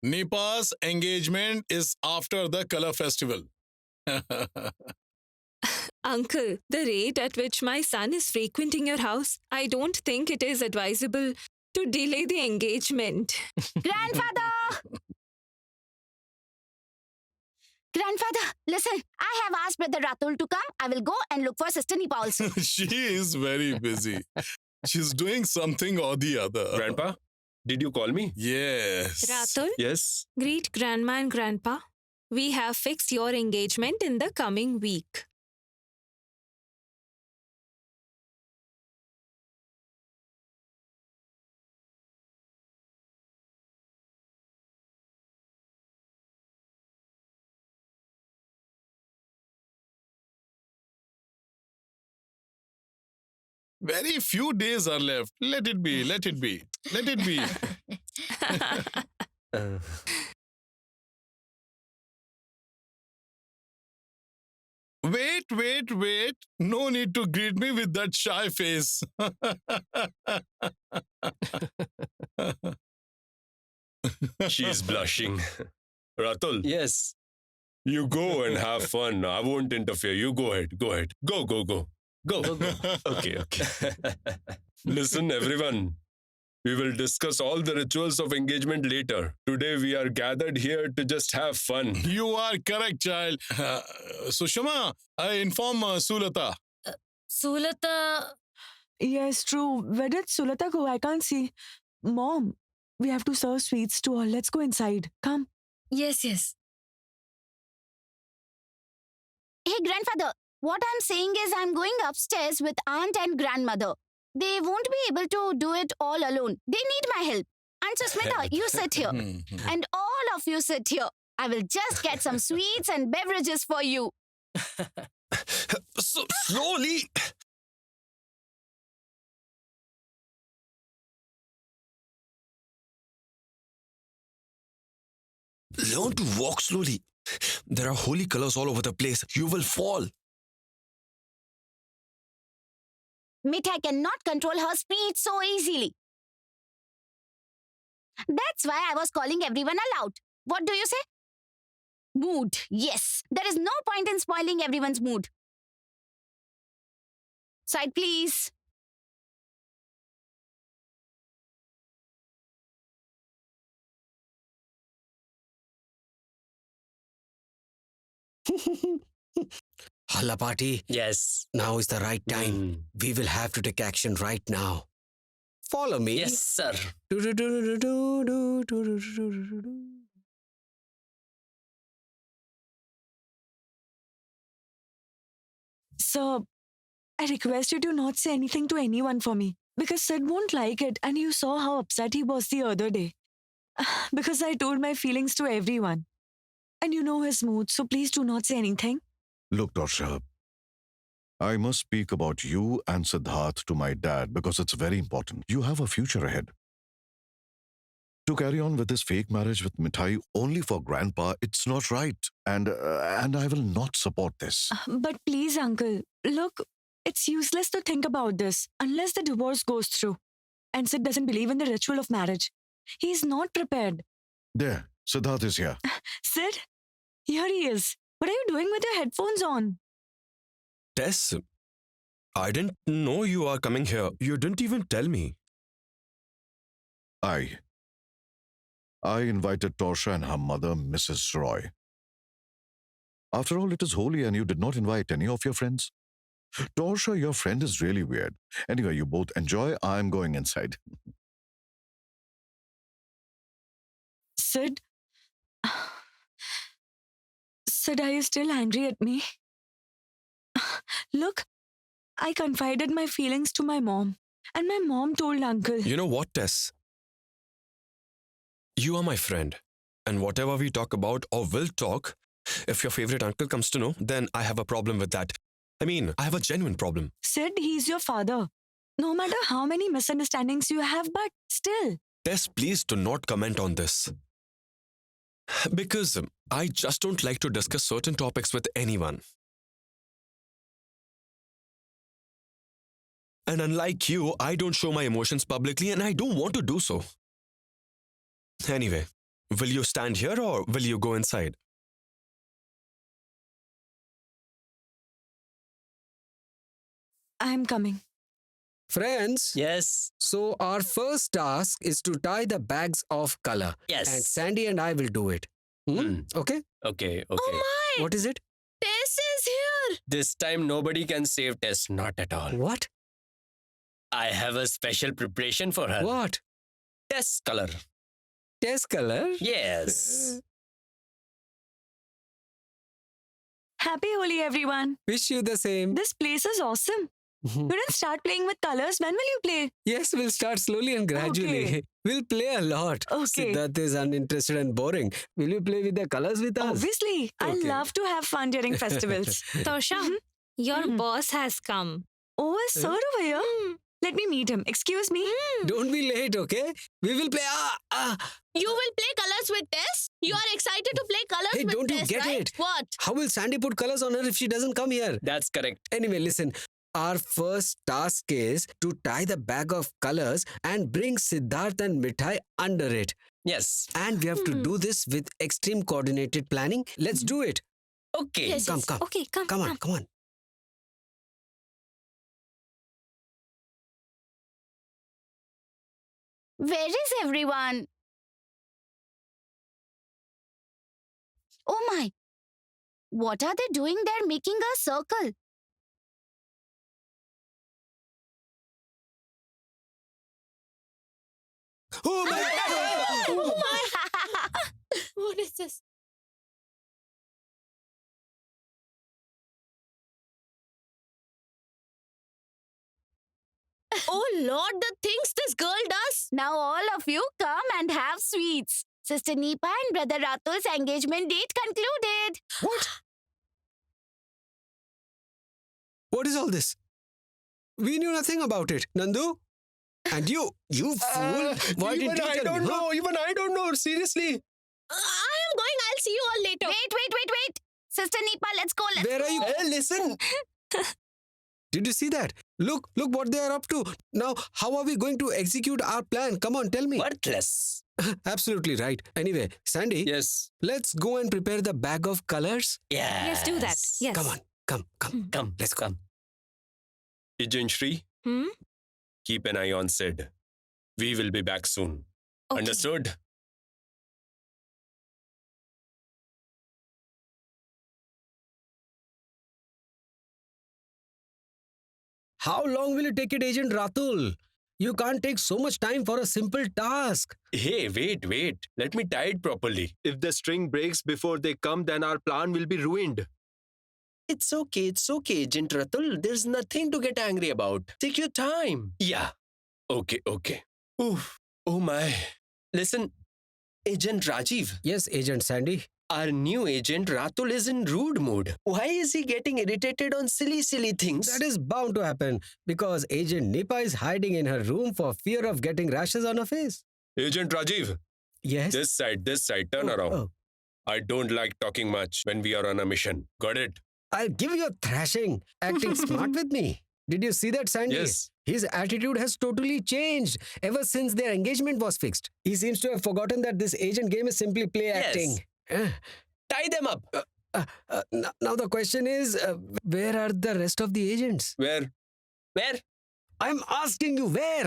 Nipa's engagement is after the color festival. Uncle, the rate at which my son is frequenting your house, I don't think it is advisable to delay the engagement. Grandfather! Grandfather, listen. I have asked Brother Ratul to come. I will go and look for Sister Nipa also. She is very busy. She's doing something or the other. Grandpa, did you call me? Yes. Ratul, Yes. great grandma and grandpa, we have fixed your engagement in the coming week. Very few days are left. Let it be. Let it be. Let it be. Uh, Wait. No need to greet me with that shy face. she's blushing. Ratul, Yes. you go and have fun. I won't interfere. You go ahead. Go ahead. Go. Go. Okay. Listen, everyone. We will discuss all the rituals of engagement later. Today we are gathered here to just have fun. You are correct, child. Sushma, I inform Sulata. Sulata, Yes, true. Where did Sulata go? I can't see. Mom, we have to serve sweets to all. Let's go inside. Come. yes. Hey, grandfather. What I'm saying is I'm going upstairs with aunt and grandmother. They won't be able to do it all alone. They need my help. Aunt Susmita, you sit here. And all of you sit here. I will just get some sweets and beverages for you. So slowly. Learn to walk slowly. There are holy colors all over the place. You will fall. Mithai cannot control her speed so easily. That's why I was calling everyone aloud. What do you say? Mood. Yes. There is no point in spoiling everyone's mood. Side, please. Halla party. Yes. Now is the right time. We will have to take action right now. Follow me. Yes, sir. Sir, I request you to not say anything to anyone for me because Sid won't like it, and you saw how upset he was the other day. Because I told my feelings to everyone. And you know his mood, so please do not say anything. Look, Dorsha, I must speak about you and Siddharth to my dad because it's very important. You have a future ahead. To carry on with this fake marriage with Mithai only for grandpa, it's not right. And I will not support this. But please, uncle, look, it's useless to think about this unless the divorce goes through. And Sid doesn't believe in the ritual of marriage. He's not prepared. There, Siddharth is here. Sid, here he is. What are you doing with your headphones on? Tess, I didn't know you are coming here. You didn't even tell me. I invited Torsha and her mother, Mrs. Roy. After all, it is holy and you did not invite any of your friends. Torsha, your friend is really weird. Anyway, you both enjoy. I'm going inside. Sid? Sid, are you still angry at me? Look, I confided my feelings to my mom. And my mom told uncle. You know what, Tess? You are my friend. And whatever we talk about or will talk, if your favorite uncle comes to know, then I have a problem with that. I mean, I have a genuine problem. Sid, he's your father. No matter how many misunderstandings you have, but still. Tess, please do not comment on this. Because I just don't like to discuss certain topics with anyone. And unlike you, I don't show my emotions publicly and I don't want to do so. Anyway, Will you stand here or will you go inside? I'm coming. Friends, Yes. so our first task is to tie the bags of color. Yes. And Sandy and I will do it. Okay? Okay. What is it? Tess is here. This time nobody can save Tess. Not at all. What? I have a special preparation for her. What? Tess color. Test color? Yes. Happy Holi, everyone. Wish you the same. This place is awesome. You didn't start playing with colors. When will you play? Yes, we'll start slowly and gradually. Okay. We'll play a lot. Okay. Siddharth is uninterested and boring. Will you play with the colors with us? Obviously. I Okay. love to have fun during festivals. Tosha, your Mhm. boss has come. Oh, is Sir over here? Let me meet him. Excuse me. Don't be late, okay? We will play. You will play colors with Tess? You are excited to play colors Hey, with don't you Tess, get right? it? What? How will Sandy put colors on her if she doesn't come here? That's correct. Anyway, listen. Our first task is to tie the bag of colors and bring Siddharth and Mithai under it. Yes. And we have to do this with extreme coordinated planning. Let's do it. Okay. Yes, Come, yes. come. Okay, come. Come on, come on. Where is everyone? Oh my! What are they doing there making a circle? Oh my Oh my! What is this? Oh Lord, the things this girl does! Now all of you come and have sweets. Sister Nipa and Brother Ratul's engagement date concluded. What? What is all this? We knew nothing about it. Nandu? And you fool. Why even didn't you I tell don't me? Huh? know. Even I don't know. Seriously. I am going. I'll see you all later. Wait. Sister Nipa, let's go. Let's Where are you? Hey, listen. Did you see that? Look what they are up to. Now, how are we going to execute our plan? Come on, tell me. Worthless. Absolutely right. Anyway, Sandy, Yes. let's go and prepare the bag of colors. Yes. Let's do that. Yes. Come on, come. Come. Let's go. Come. Agent Shri, Hmm? keep an eye on Sid. We will be back soon. Okay. Understood? How long will it take it, Agent Ratul? You can't take so much time for a simple task. Hey, wait. Let me tie it properly. If the string breaks before they come, then our plan will be ruined. It's okay, Agent Ratul. There's nothing to get angry about. Take your time. Yeah. Okay. Oof. Oh my. Listen, Agent Rajiv, Yes, Agent Sandy. our new agent Ratul is in rude mood. Why is he getting irritated on silly things? That is bound to happen because Agent Nipa is hiding in her room for fear of getting rashes on her face. Agent Rajiv, Yes. this side, turn Oh, around. oh. I don't like talking much when we are on a mission. Got it? I'll give you a thrashing, acting smart with me. Did you see that, Sandy? Yes. His attitude has totally changed ever since their engagement was fixed. He seems to have forgotten that this agent game is simply play Yes. acting. Tie them up. Now the question is, where are the rest of the agents? Where? Where? I'm asking you where?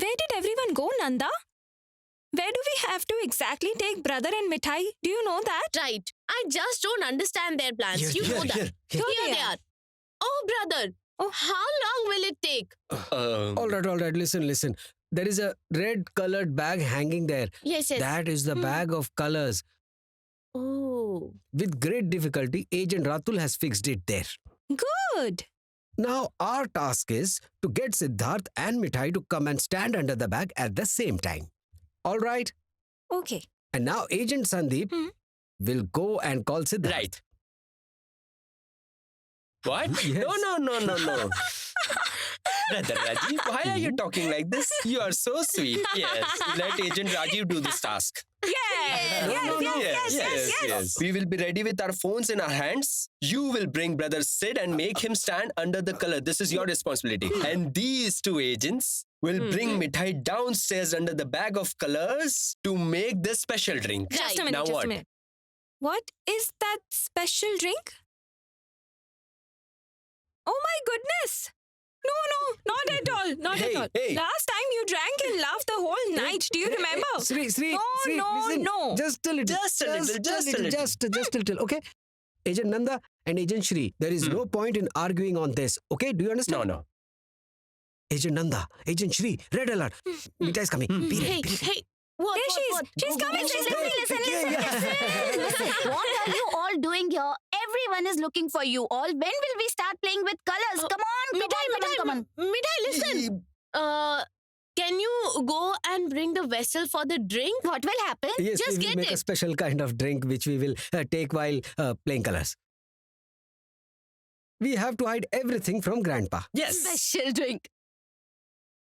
Where did everyone go, Nanda? Where do we have to exactly take Brother and Mithai? Do you know that? Right. I just don't understand their plans. Here, you know that. here. Here they they are. are. Oh, brother. Oh. How long will it take? All right. Listen. There is a red colored bag hanging there. Yes. That is the bag of colors. Oh. With great difficulty, Agent Ratul has fixed it there. Good. Now, our task is to get Siddharth and Mithai to come and stand under the bag at the same time. All right? Okay. And now Agent Sandeep will go and call Siddharth. Right. What? Yes. No. Brother Rajiv, why are you talking like this? You are so sweet. Yes. Let Agent Rajiv do this task. Yes. We will be ready with our phones in our hands. You will bring Brother Sid and make him stand under the color. This is your responsibility. And these two agents will bring Mithai downstairs under the bag of colors to make this special drink. Just a minute, Now just what? a minute. What is that special drink? Oh my goodness! No, not at all. Not Hey, at all. hey. Last time you drank and laughed the whole night. Do you remember? Sri, No, listen. no. Just a little. Just a little, Just a little. Okay. Agent Nanda and Agent Shri, there is no point in arguing on this. Okay, do you understand? No. Agent Nanda, Agent Shri, red alert. Mita is coming. Be ready. Hey, what? There she is. what? She's coming. She's coming. Listen, what are you all doing here? Everyone is looking for you all. When will we start playing with colors? Come on, come on. Mithai, listen. Can you go and bring the vessel for the drink? What will happen? Yes, Just we will get make a it. special kind of drink which we will take while playing colors. We have to hide everything from Grandpa. Yes. Special drink.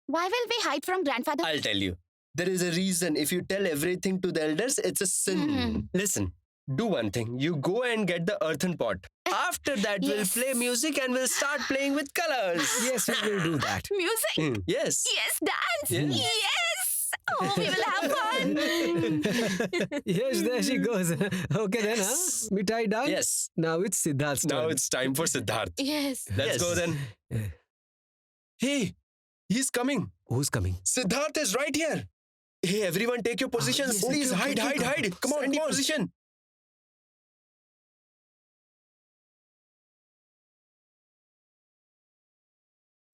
Why will we hide from grandfather? I'll tell you. There is a reason. If you tell everything to the elders, it's a sin. Listen, do one thing. You go and get the earthen pot. After that, Yes. we'll play music and we'll start playing with colors. Yes, we will do that. Music. Yes. Yes, dance. Yeah. Yes. Oh, we will have fun. Yes, there she goes. Okay then, huh? Mithai done? Yes. Now it's Siddharth's Now turn. it's time for Siddharth. Yes. Let's go then. Hey, he's coming. Who's coming? Siddharth is right here. Hey, everyone take your positions. yes, Please okay, hide. Come on, Stand in position.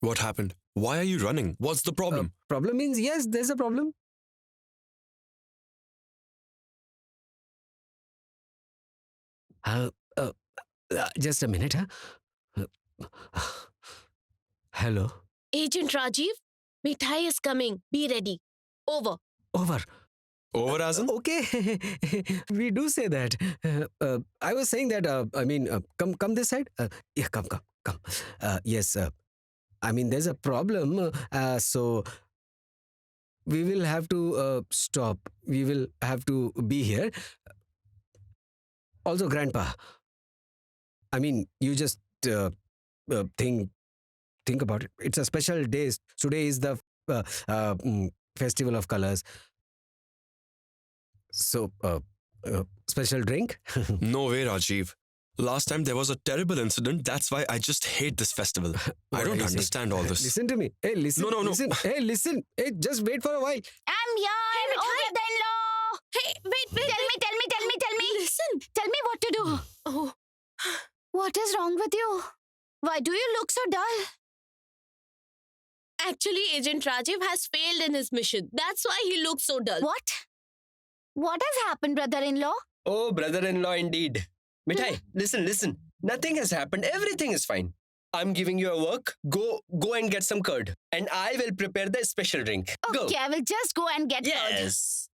What happened? Why are you running? What's the problem? Problem means yes, there's a problem. Just a minute, huh? Hello. Agent Rajiv, Mithai is coming. Be ready. Over. Over. Over as in? Okay, we do say that. I was saying that. Come this side. Yeah, come. Yes. I mean, there's a problem. So we will have to stop. We will have to be here. Also, Grandpa. I mean, you just think about it. It's a special day. Today is the festival of colors. So, special drink? No way, Rajiv. Last time there was a terrible incident. That's why I just hate this festival. I What don't are you saying? understand all this. Listen to me. Hey, listen. No. Listen. Hey, listen. Hey, just wait for a while. I'm here. Oh, brother-in-law. Hey, wait. Tell me. Listen. Tell me what to do. Oh, What is wrong with you? Why do you look so dull? actually, Agent Rajiv has failed in his mission. That's why he looks so dull. What? What has happened, brother-in-law? Oh, brother-in-law indeed. Mithai, listen. Nothing has happened. Everything is fine. I'm giving you a work. Go and get some curd. And I will prepare the special drink. Go. Okay, I will just go and get curd. Yes.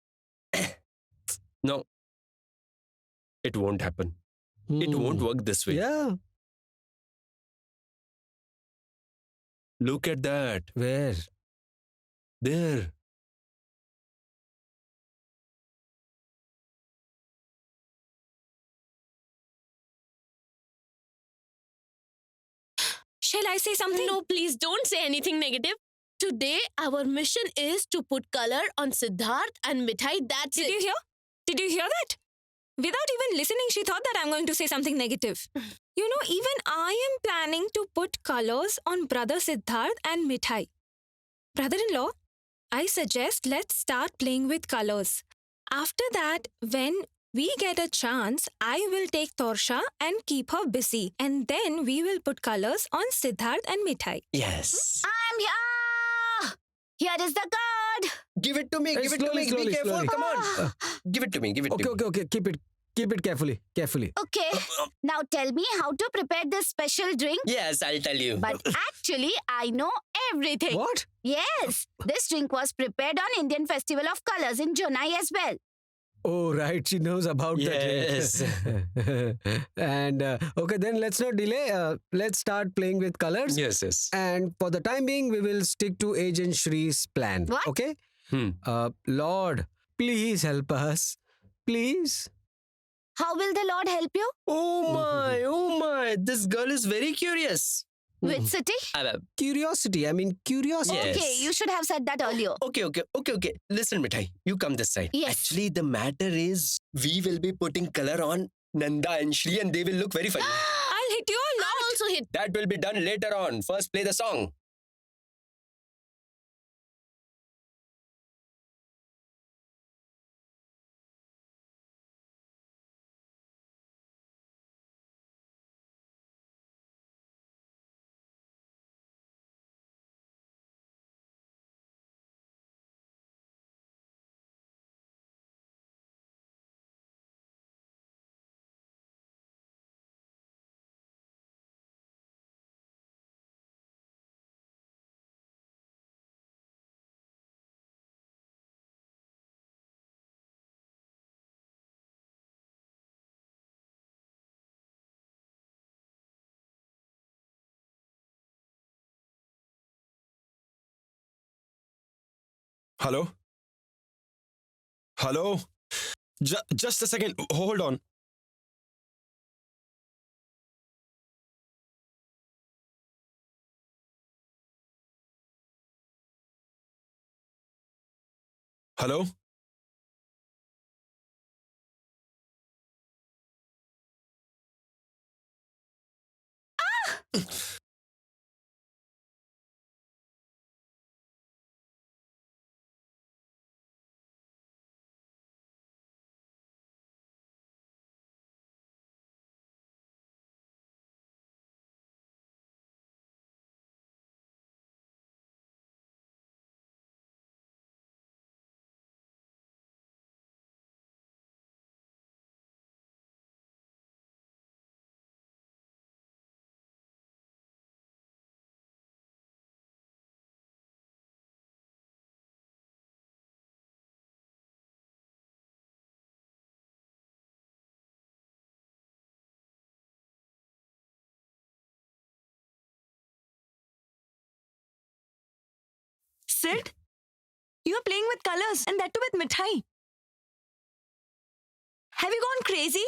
No. It won't happen. It won't work this way. Yeah. Look at that. Where? There. Shall I say something? No, please don't say anything negative. Today, our mission is to put color on Siddharth and Mithai. That's Did it. you hear? Did you hear that? Without even listening, she thought that I'm going to say something negative. You know, even I am planning to put colors on brother Siddharth and Mithai. Brother-in-law, I suggest let's start playing with colors. After that, when we get a chance, I will take Torsha and keep her busy. And then we will put colors on Siddharth and Mithai. Yes. I'm here. Here is the card. Give it to me. Hey, Give it to me. slowly, Be careful. slowly. Come on. Give it to me. Give it to me. Okay. Keep it carefully. Okay. Now tell me how to prepare this special drink. Yes, I'll tell you. But actually, I know everything. What? Yes. This drink was prepared on Indian Festival of Colors in Junai as well. Oh, right. She knows about Yes. that. And okay, then let's not delay. Let's start playing with colors. Yes. And for the time being, we will stick to Agent Shri's plan. What? Okay? Hmm. Lord, please help us. Please. How will the Lord help you? Oh my. This girl is very curious. Which city? Curiosity. I mean, curiosity. Yes. Okay, you should have said that earlier. Okay. Listen, Mithai, you come this side. Yes. Actually, the matter is, we will be putting color on Nanda and Shri, and they will look very funny. I'll hit you a lot. I'll also hit. That will be done later on. First, play the song. Hello? Hello? Just a second. Hold on. Hello? Sid, you're playing with colors and that too with mithai. Have you gone crazy?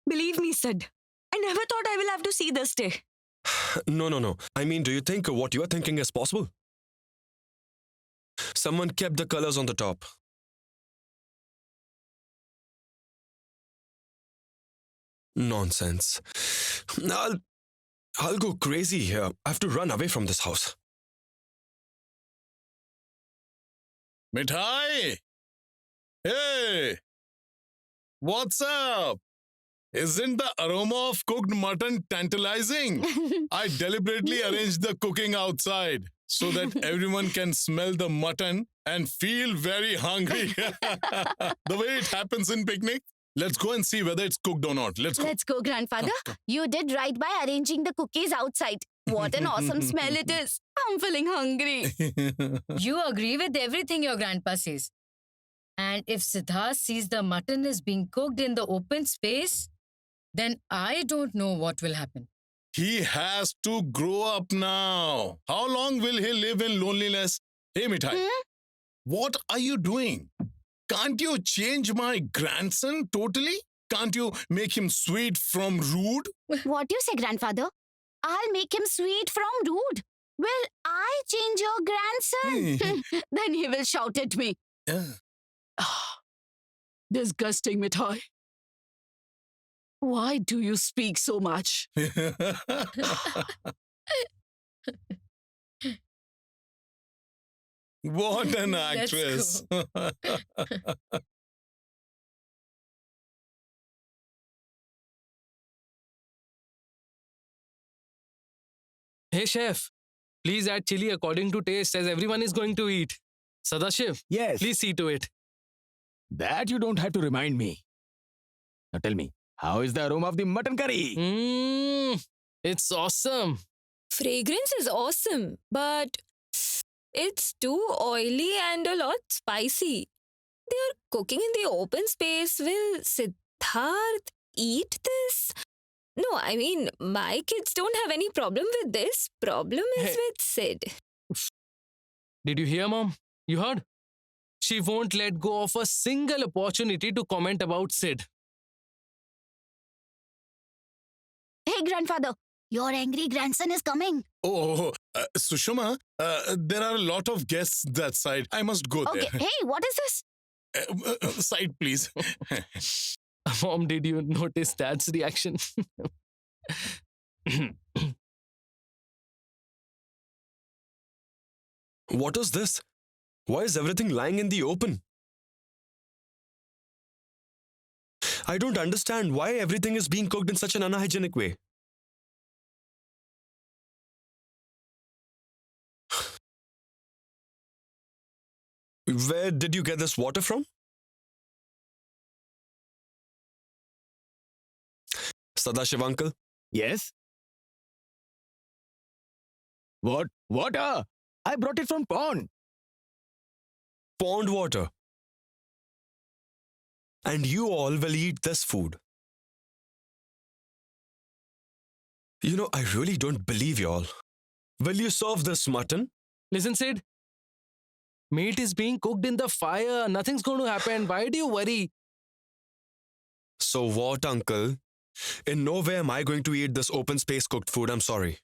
Believe me, Sid. I never thought I will have to see this day. No. I mean, do you think what you're thinking is possible? Someone kept the colors on the top. Nonsense. I'll go crazy here. I have to run away from this house. Mithai! Hey! What's up? Isn't the aroma of cooked mutton tantalizing? I deliberately arranged the cooking outside so that everyone can smell the mutton and feel very hungry. The way it happens in picnic. Let's go and see whether it's cooked or not. Let's go. Let's go, grandfather. You did right by arranging the cookies outside. What an awesome smell it is. I'm feeling hungry. You agree with everything your grandpa says. And if Siddharth sees the mutton is being cooked in the open space, then I don't know what will happen. He has to grow up now. How long will he live in loneliness? Hey, Mithai, what are you doing? Can't you change my grandson totally? Can't you make him sweet from rude? What do you say, grandfather? I'll make him sweet from rude. Will I change your grandson? Then he will shout at me. Disgusting, Mithai. Why do you speak so much? What an Let's actress. Hey chef, please add chili according to taste as everyone is going to eat. Sadashiv, Yes. please see to it. That you don't have to remind me. Now tell me, how is the aroma of the mutton curry? It's awesome. Fragrance is awesome, but it's too oily and a lot spicy. They are cooking in the open space. Will Siddharth eat this? No, I mean, my kids don't have any problem with this. Problem is Hey. with Sid. Did you hear, Mom? You heard? She won't let go of a single opportunity to comment about Sid. Hey, grandfather, your angry grandson is coming. Oh, Sushma, there are a lot of guests that side. I must go Okay, there. hey, what is this? Side, please. Mom, did you notice Dad's reaction? What is this? Why is everything lying in the open? I don't understand why everything is being cooked in such an unhygienic way. Where did you get this water from? Sadashiv uncle? Yes? What? Water? I brought it from pond. Pond water. And you all will eat this food. You know, I really don't believe y'all. Will you serve this mutton? Listen, Sid. Meat is being cooked in the fire. Nothing's going to happen. Why do you worry? So what, uncle? In no way am I going to eat this open space cooked food. I'm sorry.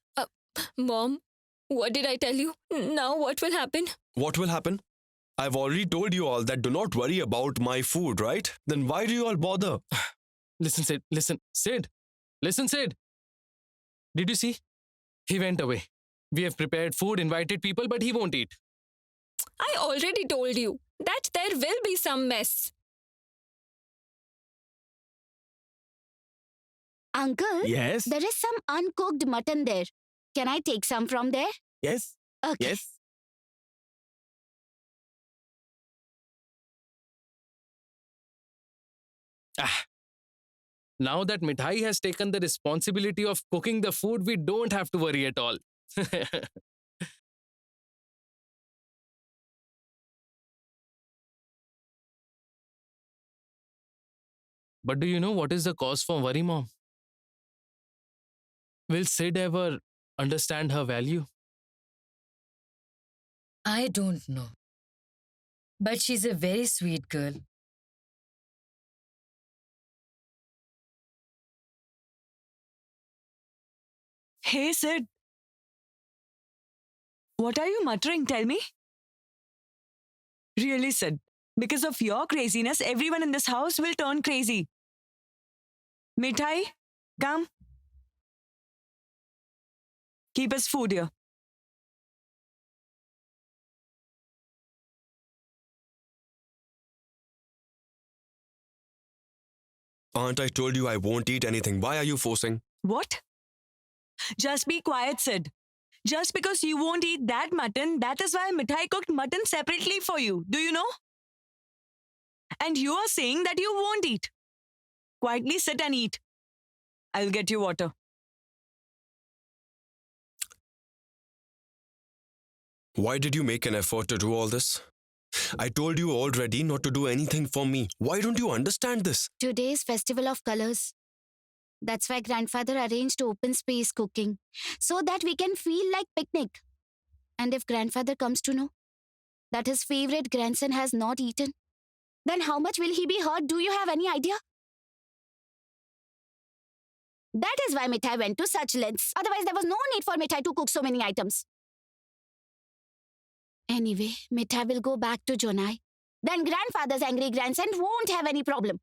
Mom, what did I tell you? Now what will happen? What will happen? I've already told you all that do not worry about my food, right? Then why do you all bother? Listen, Sid. Listen, Sid. Listen, Sid. Did you see? He went away. We have prepared food, invited people, but he won't eat. I already told you that there will be some mess. Uncle, Yes? there is some uncooked mutton there. Can I take some from there? Yes? Okay. Yes? Now that Mithai has taken the responsibility of cooking the food, we don't have to worry at all. But do you know what is the cause for worry, Mom? Will Sid ever understand her value? I don't know. But she's a very sweet girl. Hey, Sid. What are you muttering? Tell me. Really, Sid. Because of your craziness, everyone in this house will turn crazy. Mithai, come. Keep us food here. Aunt, I told you I won't eat anything. Why are you forcing? What? Just be quiet, Sid. Just because you won't eat that mutton, that is why Mithai cooked mutton separately for you. Do you know? And you are saying that you won't eat. Quietly sit and eat. I'll get you water. Why did you make an effort to do all this? I told you already not to do anything for me. Why don't you understand this? Today's Festival of Colors. That's why grandfather arranged open space cooking, so that we can feel like picnic. And if grandfather comes to know that his favorite grandson has not eaten, then how much will he be hurt? Do you have any idea? That is why Mithai went to such lengths. Otherwise, there was no need for Mithai to cook so many items. Anyway, Mithai will go back to Jonai. Then grandfather's angry grandson won't have any problem.